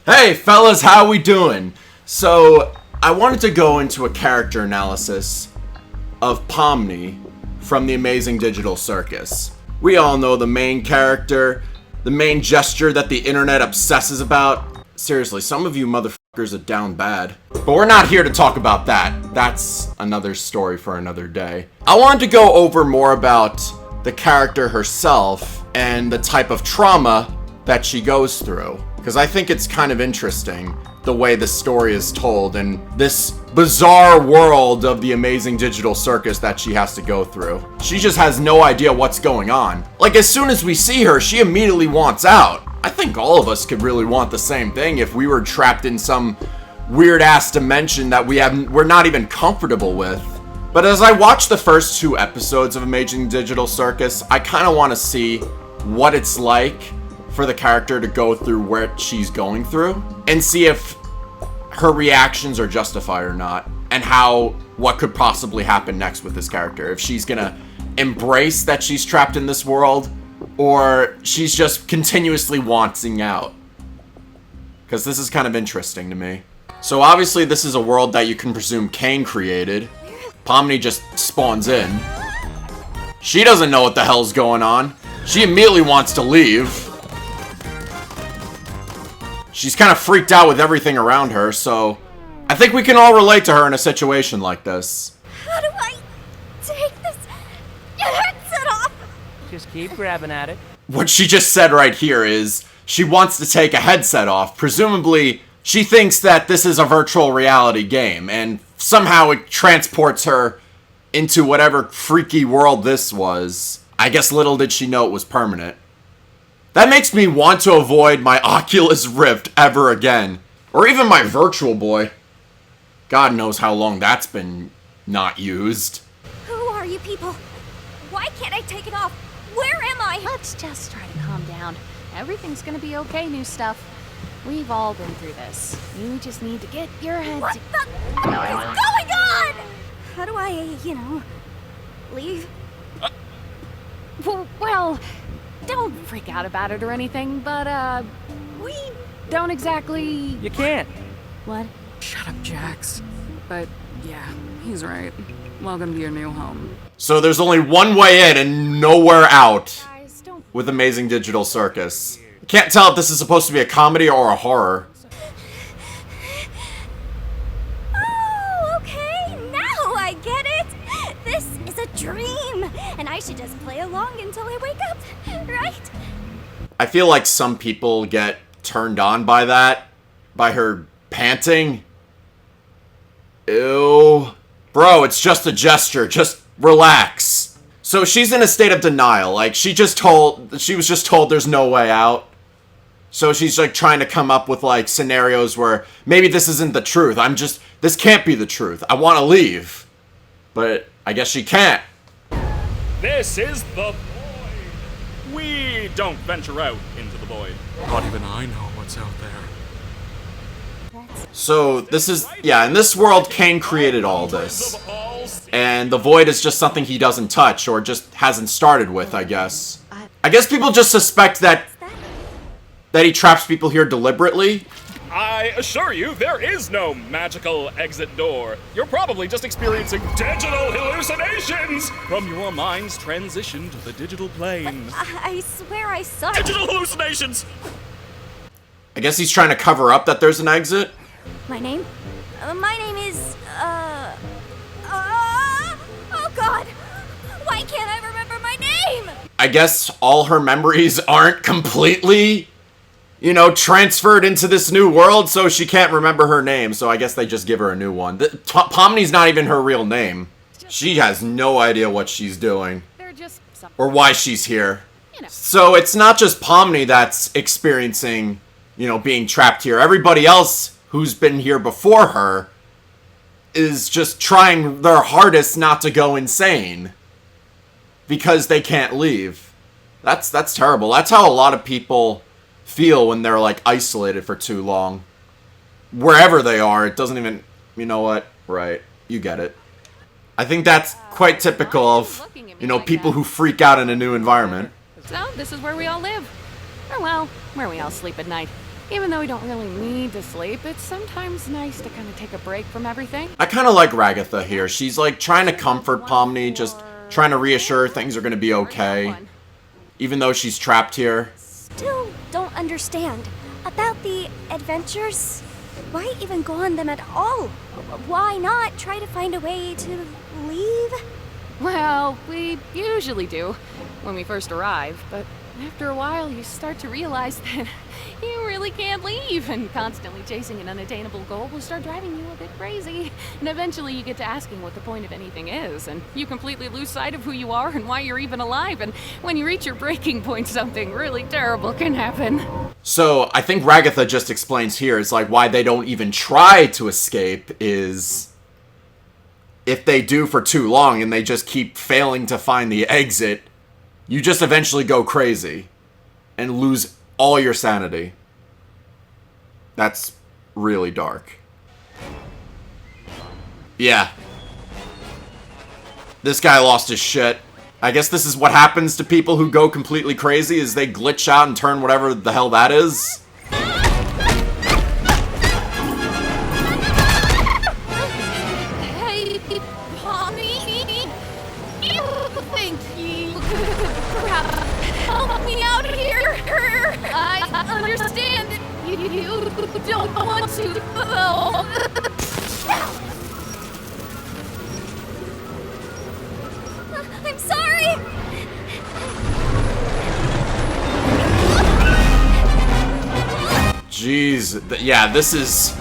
Hey fellas, how we doing? So, I wanted to go into a character analysis of Pomni from the Amazing Digital Circus. We all know the main character, the main gesture that the internet obsesses about. Seriously, some of you motherfuckers are down bad. But we're not here to talk about that. That's another story for another day. I wanted to go over more about the character herself and the type of trauma that she goes through. Because I think it's kind of interesting the way the story is told and this bizarre world of the Amazing Digital Circus that she has to go through. She just has no idea what's going on. Like, as soon as we see her, she immediately wants out. I think all of us could really want the same thing if we were trapped in some weird-ass dimension that we're not even comfortable with. But as I watch the first 2 episodes of Amazing Digital Circus, I kind of want to see what it's like for the character to go through what she's going through and see if her reactions are justified or not, and what could possibly happen next with this character. If she's gonna embrace that she's trapped in this world, or she's just continuously wanting out. Because this is kind of interesting to me. So obviously this is a world that you can presume Cain created. Pomni just spawns in. She doesn't know what the hell's going on. She immediately wants to leave. She's kind of freaked out with everything around her, so I think we can all relate to her in a situation like this. How do I take this headset off? Just keep grabbing at it. What she just said right here is she wants to take a headset off. Presumably, she thinks that this is a virtual reality game, and somehow it transports her into whatever freaky world this was. I guess little did she know it was permanent. That makes me want to avoid my Oculus Rift ever again. Or even my Virtual Boy. God knows how long that's been not used. Who are you people? Why can't I take it off? Where am I? Let's just try to calm down. Everything's gonna be okay, new stuff. We've all been through this. You just need to get your head What the is going on? How do I, leave? Well, don't freak out about it or anything, but, we don't exactly... You can't. What? Shut up, Jax. But, yeah, he's right. Welcome to your new home. So there's only one way in and nowhere out Guys, don't... with Amazing Digital Circus. Can't tell if this is supposed to be a comedy or a horror. Oh, okay, now I get it. This is a dream, and I should just play along until I wake up, right? I feel like some people get turned on by that, by her panting. Ew. Bro, it's just a gesture. Just relax. So she's in a state of denial. Like, she was just told there's no way out. So she's like trying to come up with like scenarios where maybe this isn't the truth. This can't be the truth. I want to leave. But I guess she can't. This is the void. We don't venture out into the void. Not even I know what's out there. So this is, in this world, Cain created all this. And the void is just something he doesn't touch or just hasn't started with, I guess. I guess people just suspect that he traps people here deliberately. I assure you, there is no magical exit door. You're probably just experiencing digital hallucinations from your mind's transition to the digital plane. I swear I saw it. Digital hallucinations! I guess he's trying to cover up that there's an exit. My name? My name is, oh god! Why can't I remember my name? I guess all her memories aren't completely, transferred into this new world, so she can't remember her name, so I guess they just give her a new one. Pomni's not even her real name. She has no idea what she's doing. They're just... Or why she's here. So it's not just Pomni that's experiencing, being trapped here. Everybody else who's been here before her is just trying their hardest not to go insane. Because they can't leave. That's terrible. That's how a lot of people feel when they're like isolated for too long. Wherever they are, it doesn't even, you know what? Right. You get it. I think that's quite typical of, people who freak out in a new environment. So, this is where we all live. Or well, where we all sleep at night. Even though we don't really need to sleep, it's sometimes nice to kind of take a break from everything. I kind of like Ragatha here. She's like trying to comfort Pomni, just trying to reassure things are going to be okay, even though she's trapped here. Still don't understand. About the adventures? Why even go on them at all? Why not try to find a way to leave? Well, we usually do when we first arrive, but after a while you start to realize that you really can't leave, and constantly chasing an unattainable goal will start driving you a bit crazy. And eventually you get to asking what the point of anything is, and you completely lose sight of who you are and why you're even alive, and when you reach your breaking point, something really terrible can happen. So I think Ragatha just explains here, it's like why they don't even try to escape is if they do for too long and they just keep failing to find the exit, you just eventually go crazy and lose all your sanity. That's really dark. Yeah. This guy lost his shit. I guess this is what happens to people who go completely crazy, is they glitch out and turn whatever the hell that is. Hey, Pomni, you think you could perhaps help me out here? I understand that you don't want to, though. I'm sorry! Jeez. Yeah, this is...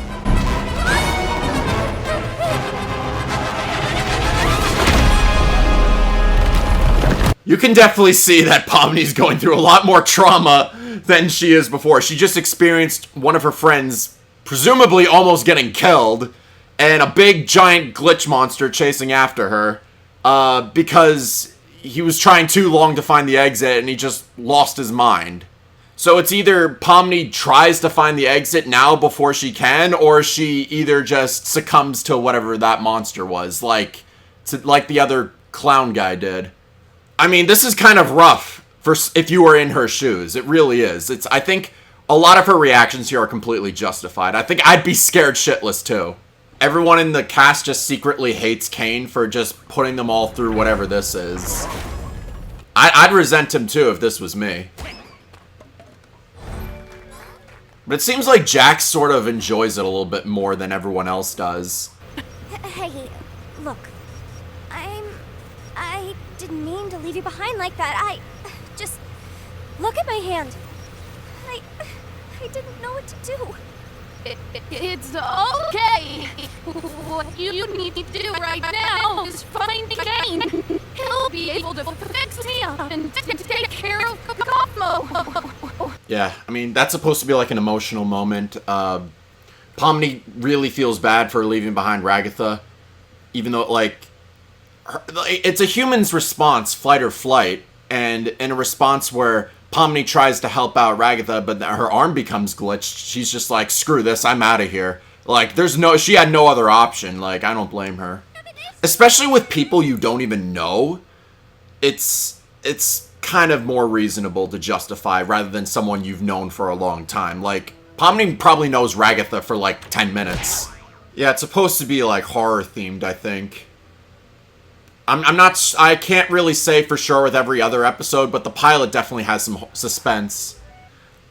You can definitely see that Pomni's going through a lot more trauma than she is before. She just experienced one of her friends presumably almost getting killed, and a big giant glitch monster chasing after her, because he was trying too long to find the exit and he just lost his mind. So it's either Pomni tries to find the exit now before she can, or she either just succumbs to whatever that monster was, like the other clown guy did. I mean, this is kind of rough for if you were in her shoes. It really is. I think a lot of her reactions here are completely justified. I think I'd be scared shitless too. Everyone in the cast just secretly hates Kane for just putting them all through whatever this is. I'd resent him too if this was me. But it seems like Jax sort of enjoys it a little bit more than everyone else does. Hey, look. I didn't mean to leave you behind like that. I just... Look at my hand. I didn't know what to do. It's okay. What you need to do right now is find Kane. He'll be able to fix me up and take care of Cosmo. Yeah, I mean, that's supposed to be like an emotional moment. Pomni really feels bad for leaving behind Ragatha, even though, like, it's a human's response, fight or flight, and in a response where Pomni tries to help out Ragatha, but her arm becomes glitched, she's just like, screw this, I'm out of here. Like, she had no other option. Like, I don't blame her. Especially with people you don't even know, it's kind of more reasonable to justify rather than someone you've known for a long time. Like, Pomni probably knows Ragatha for like 10 minutes. Yeah, it's supposed to be like horror themed, I think. I can't really say for sure with every other episode, but the pilot definitely has some suspense.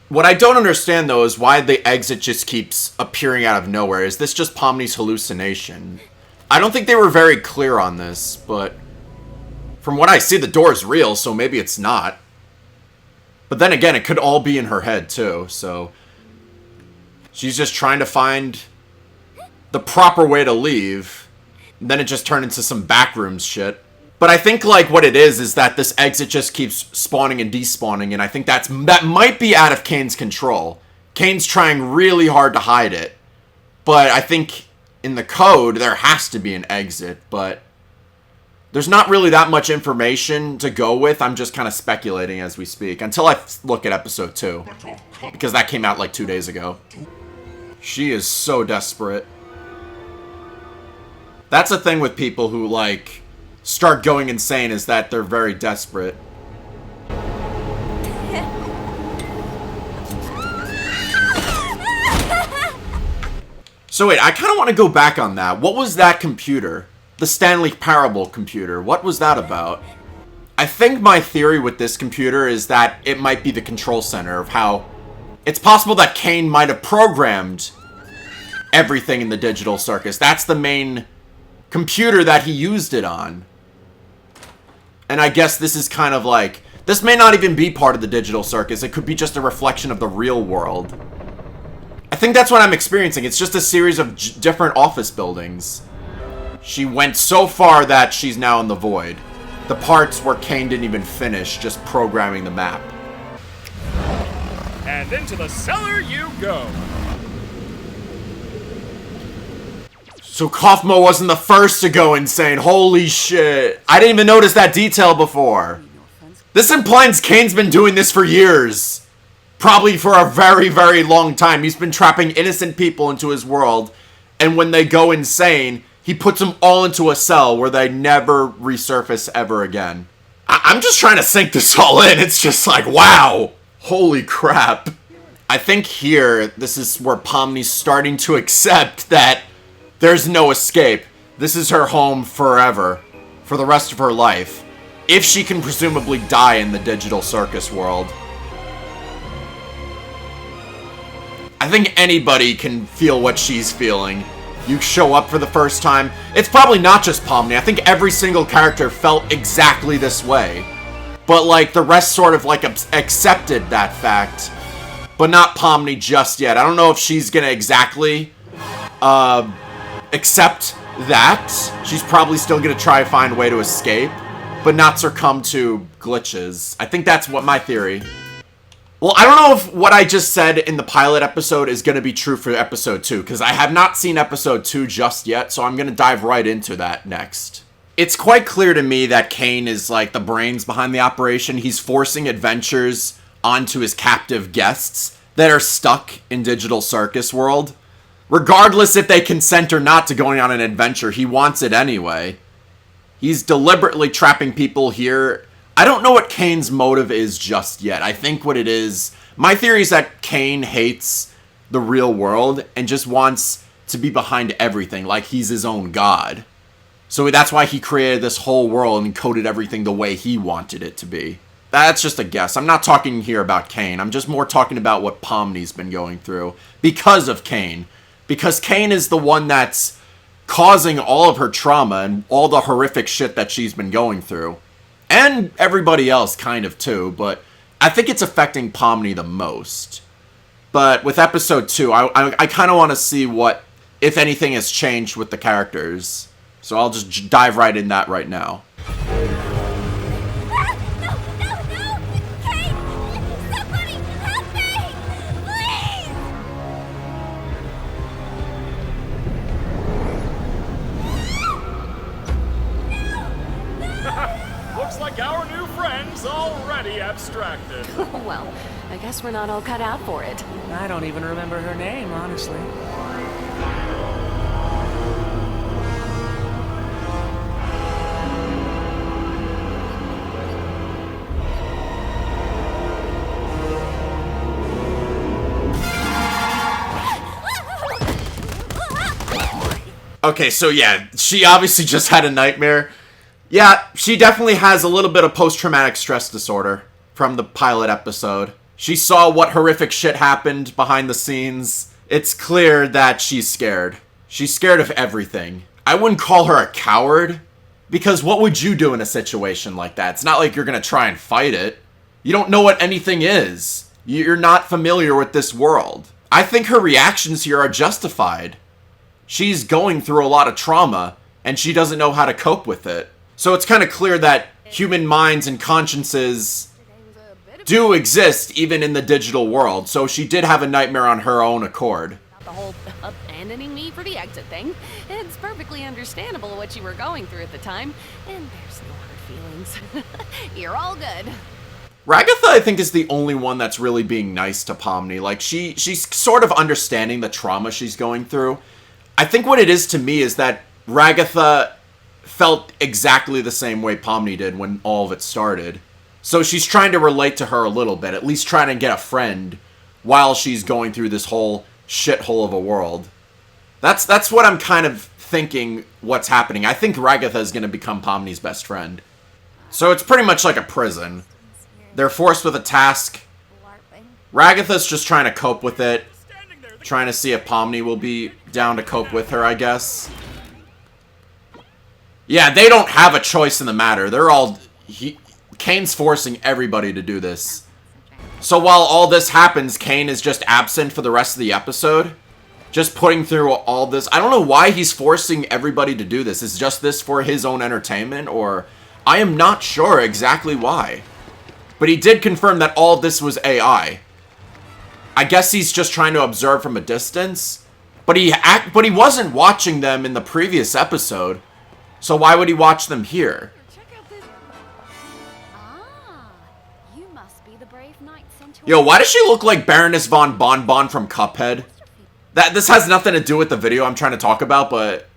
What I don't understand, though, is why the exit just keeps appearing out of nowhere. Is this just Pomni's hallucination? I don't think they were very clear on this, but from what I see, the door is real, so maybe it's not. But then again, it could all be in her head, too, so... She's just trying to find the proper way to leave. Then it just turned into some backrooms shit. But I think, like, what it is that this exit just keeps spawning and despawning, and I think that might be out of Kane's control. Kane's trying really hard to hide it. But I think in the code, there has to be an exit, but there's not really that much information to go with. I'm just kind of speculating as we speak, until I look at episode 2. Because that came out like 2 days ago. She is so desperate. That's the thing with people who, like, start going insane, is that they're very desperate. So wait, I kind of want to go back on that. What was that computer? The Stanley Parable computer. What was that about? I think my theory with this computer is that it might be the control center of how... It's possible that Kane might have programmed everything in the digital circus. That's the main computer that he used it on. And I guess this is kind of like... This may not even be part of the digital circus. It could be just a reflection of the real world. I think that's what I'm experiencing. It's just a series of different office buildings. She went so far that she's now in the void. The parts where Kane didn't even finish just programming the map. And into the cellar you go. So Kaufmo wasn't the first to go insane. Holy shit. I didn't even notice that detail before. This implies Kane's been doing this for years. Probably for a very, very long time. He's been trapping innocent people into his world. And when they go insane, he puts them all into a cell where they never resurface ever again. I'm just trying to sink this all in. It's just like, wow. Holy crap. I think here, this is where Pomni's starting to accept that there's no escape. This is her home forever. For the rest of her life. If she can presumably die in the digital circus world. I think anybody can feel what she's feeling. You show up for the first time. It's probably not just Pomni. I think every single character felt exactly this way. But, like, the rest sort of, like, accepted that fact. But not Pomni just yet. I don't know if she's gonna exactly, accept that. She's probably still gonna try to find a way to escape. But not succumb to glitches. I think that's what my theory. Well, I don't know if what I just said in the pilot episode is gonna be true for episode 2. Because I have not seen episode 2 just yet. So I'm gonna dive right into that next. It's quite clear to me that Kane is like the brains behind the operation. He's forcing adventures onto his captive guests that are stuck in digital circus world. Regardless if they consent or not to going on an adventure, he wants it anyway. He's deliberately trapping people here. I don't know what Kane's motive is just yet. I think what it is... My theory is that Kane hates the real world and just wants to be behind everything, like he's his own god. So that's why he created this whole world and coded everything the way he wanted it to be. That's just a guess. I'm not talking here about Kane. I'm just more talking about what Pomni's been going through. Because of Kane. Because Kane is the one that's causing all of her trauma and all the horrific shit that she's been going through. And everybody else kind of too, but I think it's affecting Pomni the most. But with episode 2, I kind of want to see what, if anything, has changed with the characters. So I'll just dive right in that right now. Ah! No! Kane! Somebody help me! Please! Looks like our new friend's already abstracted. Well, I guess we're not all cut out for it. I don't even remember her name, honestly. Okay, so yeah, she obviously just had a nightmare. Yeah, she definitely has a little bit of post-traumatic stress disorder from the pilot episode. She saw what horrific shit happened behind the scenes. It's clear that she's scared. She's scared of everything. I wouldn't call her a coward, because what would you do in a situation like that? It's not like you're gonna try and fight it. You don't know what anything is. You're not familiar with this world. I think her reactions here are justified. She's going through a lot of trauma, and she doesn't know how to cope with it. So it's kind of clear that human minds and consciences do exist even in the digital world. So she did have a nightmare on her own accord. The whole abandoning me for the exit thing. It's perfectly understandable what you were going through at the time, and there's no hard feelings. You're all good. Ragatha, I think, is the only one that's really being nice to Pomni. Like, she's sort of understanding the trauma she's going through. I think what it is to me is that Ragatha felt exactly the same way Pomni did when all of it started. So she's trying to relate to her a little bit, at least trying to get a friend while she's going through this whole shithole of a world. That's what I'm kind of thinking what's happening. I think Ragatha is going to become Pomni's best friend. So it's pretty much like a prison. They're forced with a task. Ragatha's just trying to cope with it. Trying to see if Pomni will be down to cope with her, I guess. Yeah, they don't have a choice in the matter. They're all... Kane's forcing everybody to do this. So while all this happens, Kane is just absent for the rest of the episode. Just putting through all this. I don't know why he's forcing everybody to do this. Is just this for his own entertainment? Or... I am not sure exactly why. But he did confirm that all this was AI. I guess he's just trying to observe from a distance. But he wasn't watching them in the previous episode. So why would he watch them here? You must be the brave knight sent to Yo, why does she look like Baroness von Bonbon from Cuphead? This has nothing to do with the video I'm trying to talk about, but...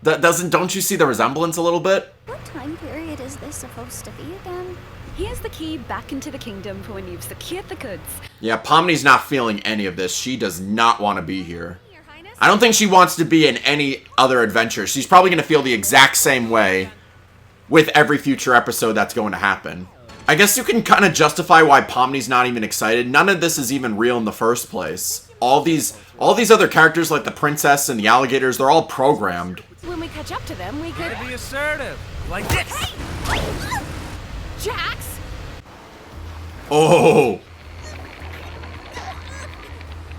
Don't you see the resemblance a little bit? What time period is this supposed to be again? Here's the key back into the kingdom for when you've secured the goods. Yeah, Pomni's not feeling any of this. She does not want to be here. I don't think she wants to be in any other adventure. She's probably going to feel the exact same way with every future episode that's going to happen. I guess you can kind of justify why Pomni's not even excited. None of this is even real in the first place. All these other characters like the princess and the alligators, they're all programmed. When we catch up to them, we could... Be assertive. Like this. Jax! Oh!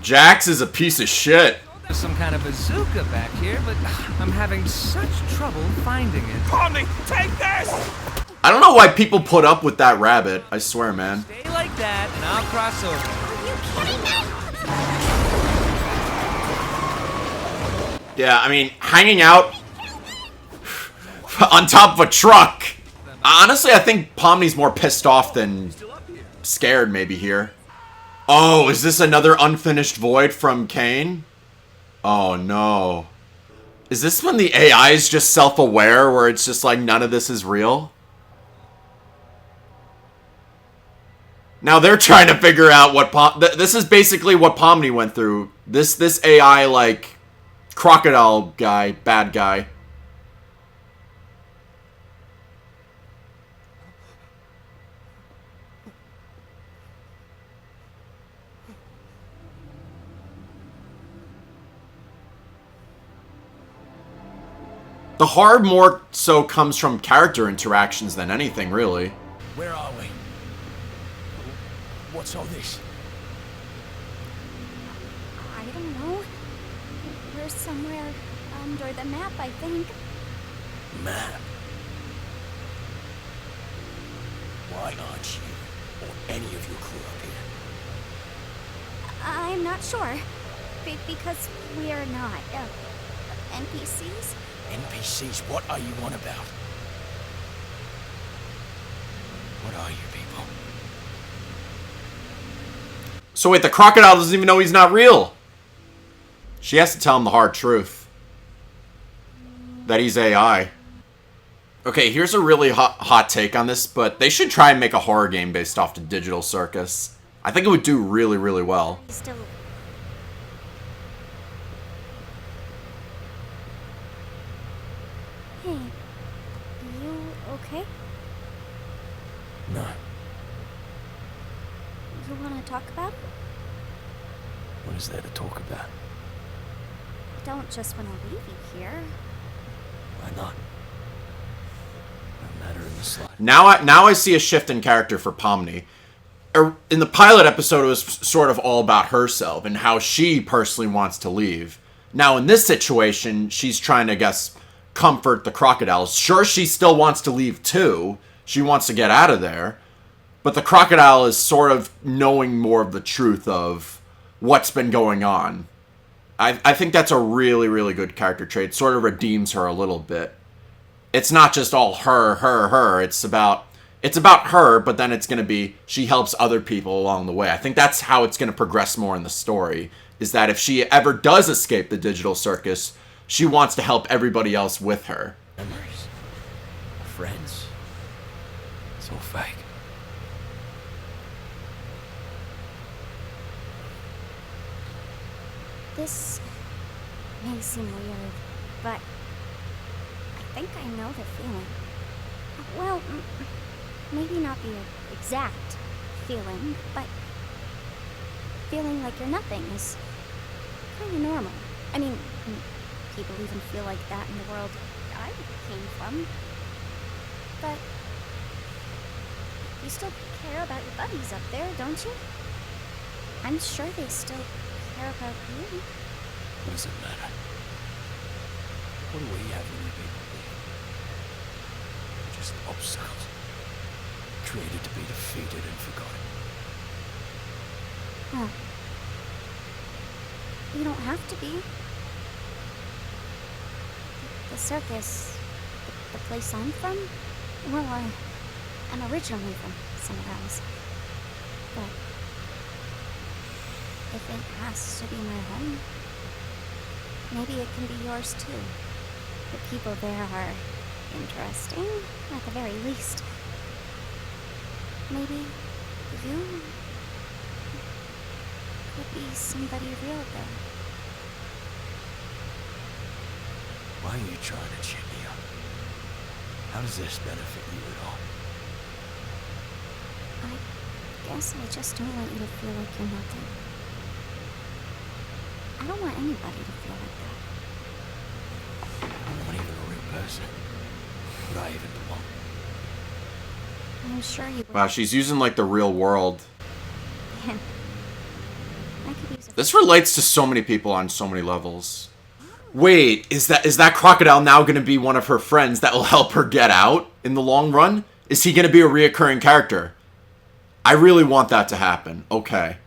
Jax is a piece of shit. There's some kind of bazooka back here, but I'm having such trouble finding it. Pomni, take this! I don't know why people put up with that rabbit. I swear, man. Stay like that, and I'll cross over. Yeah, I mean, hanging out on top of a truck. Honestly, I think Pomni's more pissed off than scared maybe here. Oh, is this another unfinished void from Kane? Oh, no. Is this when the AI is just self-aware, where it's just like none of this is real? Now they're trying to figure out what this is basically what Pomni went through. This AI, like, crocodile guy, bad guy. The horror more so comes from character interactions than anything, really. Where are we? What's all this? I don't know. We're somewhere under the map, I think. Map? Why aren't you or any of your crew up here? I'm not sure. Because we are not NPCs. NPCs, what are you on about? What are you people? So wait, the crocodile doesn't even know he's not real. She has to tell him the hard truth. That he's AI. Okay, here's a really hot take on this, but they should try and make a horror game based off the Digital Circus. I think it would do really, really well. Still. Hey, you okay? No. You want to talk about it? What is there to talk about? I don't just want to leave you here. Why not? No matter in the slightest. Now I see a shift in character for Pomni. In the pilot episode, it was sort of all about herself and how she personally wants to leave. Now, in this situation, she's trying to, I guess, comfort the crocodiles. Sure, she still wants to leave too. She wants to get out of there. But the crocodile is sort of knowing more of the truth of what's been going on. I think that's a really, really good character trait. Sort of redeems her a little bit. It's not just all her. It's about her, but then it's going to be she helps other people along the way. I think that's how it's going to progress more in the story. Is that if she ever does escape the Digital Circus, she wants to help everybody else with her. Memories. Friends. It's all fake. This may seem weird, but I think I know the feeling. Well, maybe not the exact feeling, but feeling like you're nothing is kind of normal. I mean, people even feel like that in the world I came from. But you still care about your buddies up there, don't you? I'm sure they still care about you. What does it matter? What do we have any people live? We're just obstacles. Created to be defeated and forgotten. Huh. You don't have to be. The circus, the place I'm from, well, I'm originally from somewhere else. But if it has to be my home, maybe it can be yours too. The people there are interesting, at the very least. Maybe you could be somebody real there. Why are you trying to cheer me up? How does this benefit you at all? I guess I just don't want you to feel like you're nothing. I don't want anybody to feel like that. I'm not even a real person. Would I even belong? I'm sure you would. Wow, she's using like the real world. Man, I could use a... This relates to so many people on so many levels. Wait, is that crocodile now going to be one of her friends that will help her get out in the long run? Is he going to be a reoccurring character? I really want that to happen. Okay.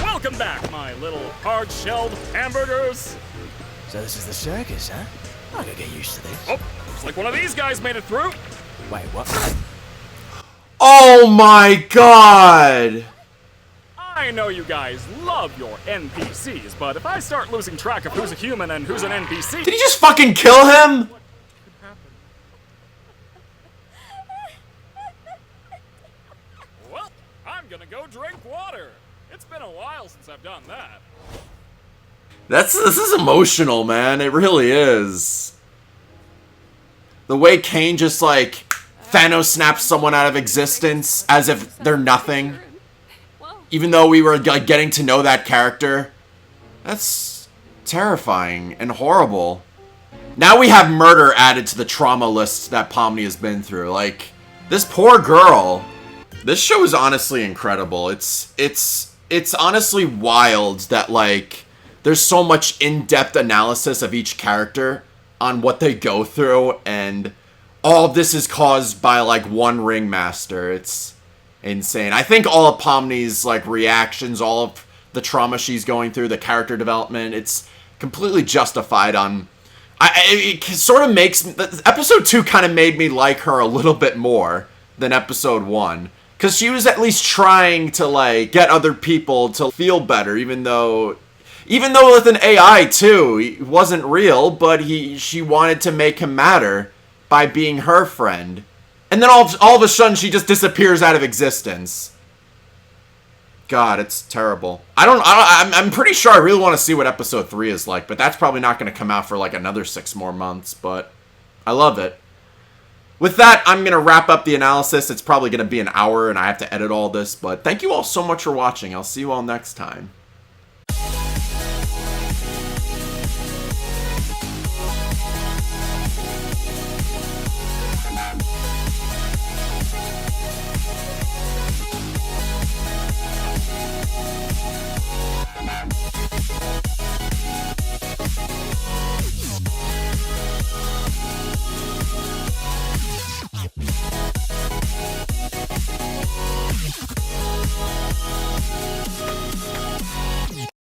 Welcome back, my little hard-shelled hamburgers. So this is the circus, huh? I gotta get used to this. Oh, looks like one of these guys made it through. Wait, what? Oh my god! I know you guys love your NPCs, but if I start losing track of who's a human and who's an NPC... Did he just fucking kill him? Well, I'm gonna go drink water. It's been a while since I've done that. This is emotional, man. It really is. The way Kane just like Thanos snaps someone out of existence as if they're nothing. Even though we were like getting to know that character. That's terrifying and horrible. Now we have murder added to the trauma list that Pomni has been through. Like, this poor girl. This show is honestly incredible. It's honestly wild that like there's so much in-depth analysis of each character on what they go through, and all of this is caused by like one ringmaster. It's insane. I think all of Pomni's like reactions, all of the trauma she's going through, the character development, it's completely justified on... it sort of makes... Episode 2 kind of made me like her a little bit more than Episode 1. Because she was at least trying to, like, get other people to feel better, even though with an AI, too, he wasn't real, but she wanted to make him matter by being her friend. And then all of a sudden, she just disappears out of existence. God, it's terrible. I'm pretty sure I really want to see what Episode 3 is like, but that's probably not going to come out for, like, another 6 more months, but I love it. With that, I'm going to wrap up the analysis. It's probably going to be an hour, and I have to edit all this, but thank you all so much for watching. I'll see you all next time.